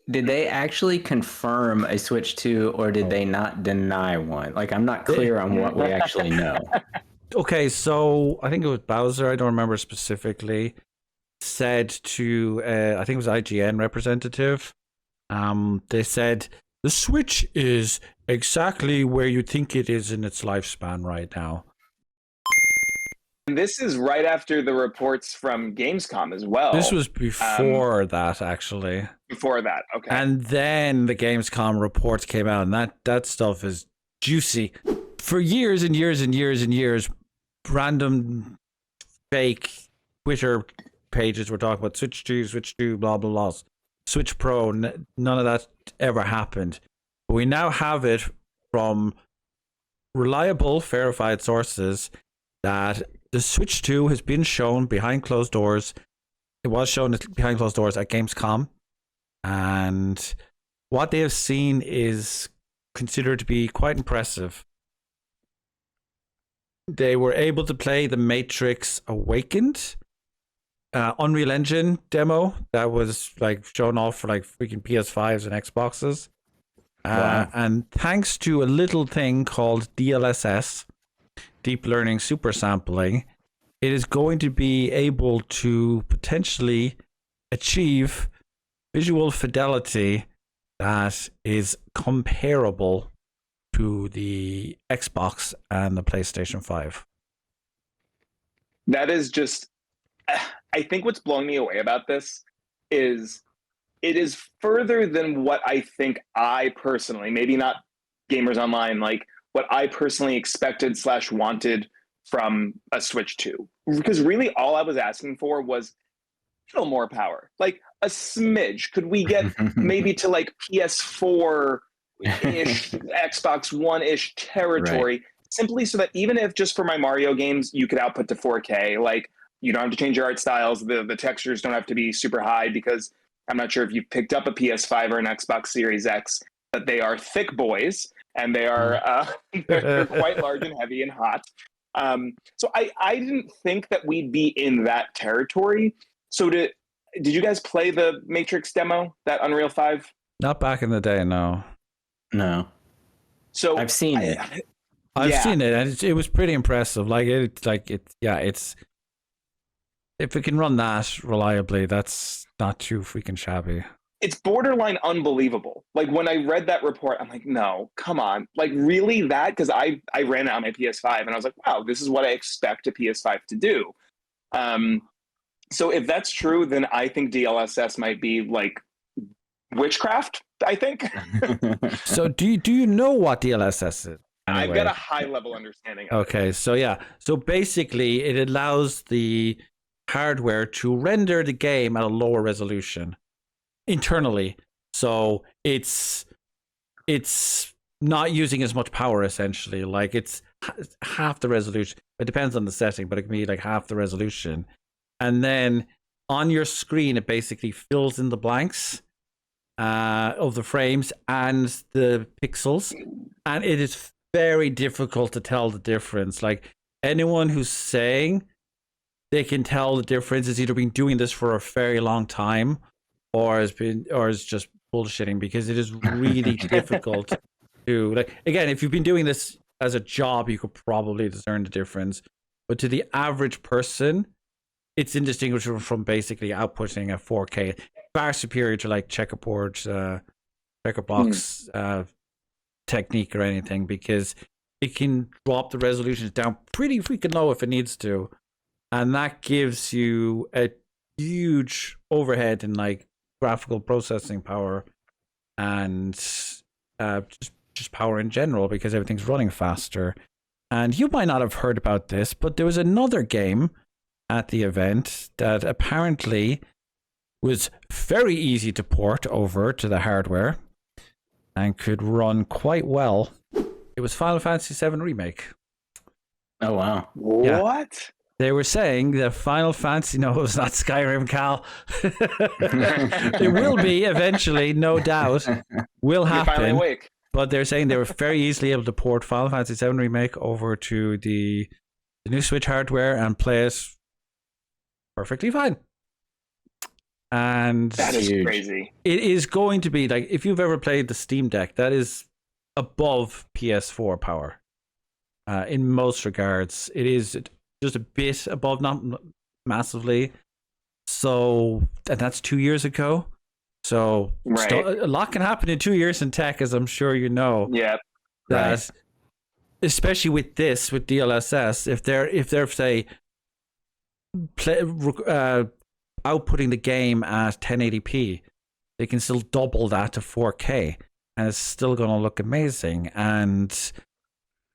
they actually confirm a Switch 2 or did they not deny one? Like, I'm not clear on what we actually know. Okay, so I think it was Bowser, I don't remember specifically, said to, I think it was IGN representative, they said, the Switch is exactly where you think it is in its lifespan right now. And this is right after the reports from Gamescom as well. This was before that, actually. Before that, okay. And then the Gamescom reports came out, and that stuff is juicy. For years and years and years and years, random fake Twitter pages were talking about Switch 2, blah, blah, blah. Switch Pro, none of that ever happened. But we now have it from reliable, verified sources that the Switch 2 has been shown behind closed doors. It was shown behind closed doors at Gamescom. And what they have seen is considered to be quite impressive. They were able to play the Matrix Awakened Unreal Engine demo that was like shown off for like freaking PS5s and Xboxes. Wow. And thanks to a little thing called DLSS, Deep Learning Super Sampling, it is going to be able to potentially achieve visual fidelity that is comparable to the Xbox and the PlayStation 5. That is just, I think what's blowing me away about this is it is further than what I think I personally, maybe not Gamers Online, like what I personally expected / wanted from a Switch 2. Because really all I was asking for was a little more power, like a smidge. Could we get maybe to like PS4-ish, Xbox One-ish territory, right, simply so that even if just for my Mario games, you could output to 4K, like you don't have to change your art styles, the textures don't have to be super high, because I'm not sure if you've picked up a PS5 or an Xbox Series X, but they are thick boys, and they are they're quite large and heavy and hot. So I didn't think that we'd be in that territory. So did you guys play the Matrix demo, that Unreal 5? Not back in the day, no. No. So I've seen it. I've seen it, and it was pretty impressive. It's if it can run that reliably, that's not too freaking shabby. It's borderline unbelievable. Like when I read that report, I'm like, no, come on. Like really that? Because I ran it on my PS5 and I was like, wow, this is what I expect a PS5 to do. So if that's true, then I think DLSS might be like witchcraft, I think. So do you know what DLSS is? Anyway? I've got a high level understanding of it. So yeah. So basically it allows the hardware to render the game at a lower resolution internally. So it's not using as much power essentially. Like it's half the resolution. It depends on the setting, but it can be like half the resolution. And then on your screen, it basically fills in the blanks of the frames and the pixels. And it is very difficult to tell the difference. Like anyone who's saying they can tell the difference has either been doing this for a very long time or is just bullshitting, because it is really difficult to, like, again, if you've been doing this as a job, you could probably discern the difference. But to the average person, it's indistinguishable from basically outputting a 4K, far superior to like checkerboard, checkerbox technique or anything, because it can drop the resolutions down pretty freaking low if it needs to, and that gives you a huge overhead in like graphical processing power and just power in general, because everything's running faster. And you might not have heard about this, but there was another game at the event that apparently was very easy to port over to the hardware and could run quite well. It was Final Fantasy VII Remake. Oh, wow. Yeah. What? They were saying the Final Fantasy... No, it's not Skyrim, Cal. It will be eventually, no doubt. Will happen. You're finally awake. But they're saying they were very easily able to port Final Fantasy VII Remake over to the new Switch hardware and play it perfectly fine. And That is huge. crazy. it is going to be like, if you've ever played the Steam Deck, that is above PS4 power. In most regards, it is just a bit above, not massively. So, and that's 2 years ago. So, Right. a lot can happen in 2 years in tech, as I'm sure you know. Yeah. That, Right. especially with DLSS, if they're say outputting the game at 1080p, they can still double that to 4K, and it's still going to look amazing. And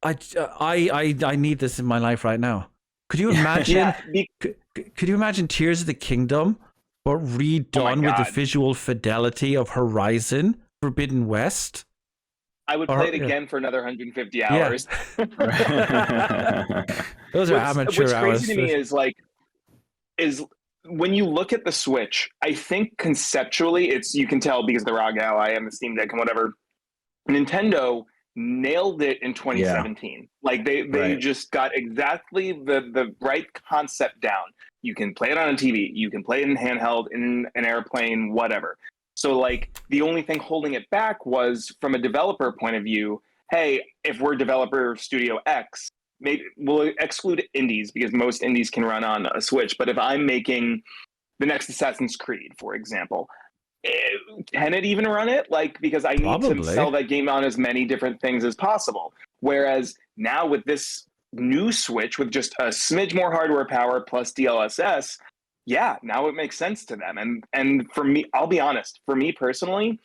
I need this in my life right now. Could you imagine? Yeah. Could you imagine Tears of the Kingdom, but redone with the God. visual fidelity of Horizon Forbidden West? I would play it again for another 150 hours. Those are amateur what's hours. crazy to me is when you look at the Switch, I think conceptually you can tell because the ROG Ally and the Steam Deck and whatever, Nintendo nailed it in 2017. Like they Right. just got exactly the right concept down. You can play it on a TV, you can play it in handheld, in an airplane, whatever. So like the only thing holding it back was from a developer point of view, hey, if we're developer Studio X, maybe we'll exclude indies because most indies can run on a Switch. But if I'm making the next Assassin's Creed, for example, can it even run it? Like, because I need to sell that game on as many different things as possible. Whereas now with this new Switch, with just a smidge more hardware power plus DLSS, yeah, now it makes sense to them. And for me, I'll be honest, for me personally,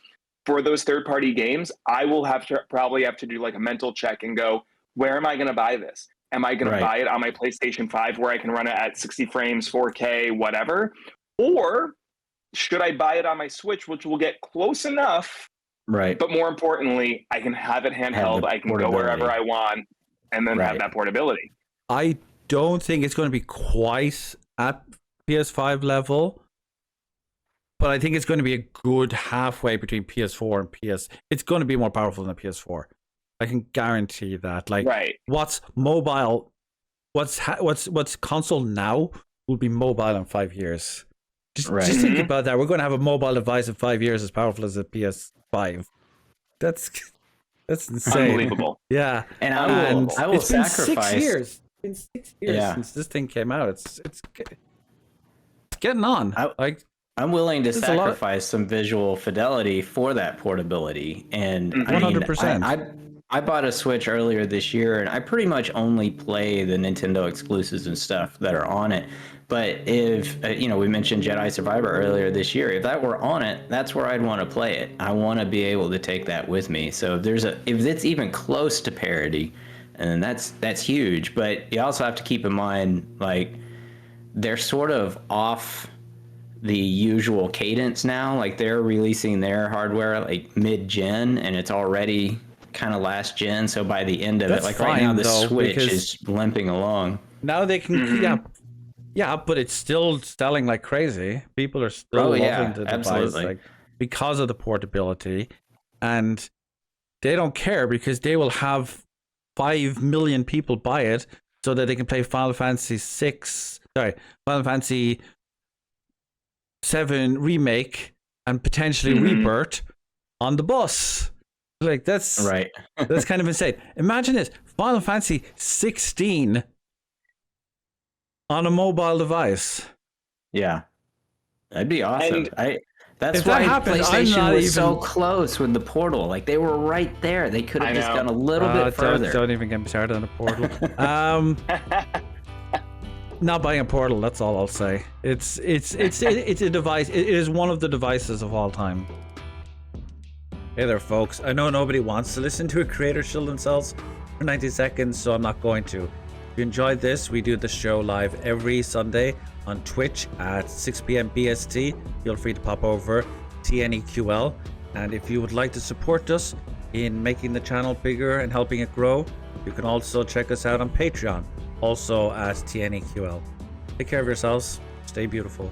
for those third-party games, I will probably have to do like a mental check and go, where am I going to buy this? Am I going to buy it on my PlayStation 5 where I can run it at 60 frames, 4K, whatever? Or should I buy it on my Switch, which will get close enough, Right. but more importantly, I can have it handheld, I can go wherever I want, and then have that portability. I don't think it's going to be quite at PS5 level, but I think it's going to be a good halfway between PS4 and PS. It's going to be more powerful than the PS4. I can guarantee that. Like, what's mobile, what's console now will be mobile in 5 years. Just think about that. We're going to have a mobile device in 5 years as powerful as a PS5. That's insane. Unbelievable. Yeah, and I will it's been sacrifice. 6 years. It's been 6 years since this thing came out. It's getting on. I'm willing to sacrifice some visual fidelity for that portability. And 100%. I bought a Switch earlier this year, and I pretty much only play the Nintendo exclusives and stuff that are on it. But if, we mentioned Jedi Survivor earlier this year, if that were on it, that's where I'd want to play it. I want to be able to take that with me. So if it's even close to parity, and that's huge. But you also have to keep in mind, like, they're sort of off the usual cadence now. Like, they're releasing their hardware like mid-gen, and it's already kind of last gen. So by the end of it, like right now, the Switch is limping along. Now they can, but it's still selling like crazy. People are still loving the device, like, because of the portability, and they don't care because they will have 5 million people buy it so that they can play Final Fantasy 7 remake and potentially Rebirth on the bus. Like, that's that's kind of insane. Imagine this: Final Fantasy 16 on a mobile device. Yeah, that'd be awesome. That's if why that happened, PlayStation was so close with the Portal. Like, they were right there. They could have just gone a little bit further. Don't even get me started on the Portal. Not buying a Portal. That's all I'll say. It's a device. It is one of the devices of all time. Hey there, folks. I know nobody wants to listen to a creator shill themselves for 90 seconds, so I'm not going to. If you enjoyed this, we do the show live every Sunday on Twitch at 6 p.m. BST. Feel free to pop over TNEQL. And if you would like to support us in making the channel bigger and helping it grow, you can also check us out on Patreon, also at TNEQL. Take care of yourselves. Stay beautiful.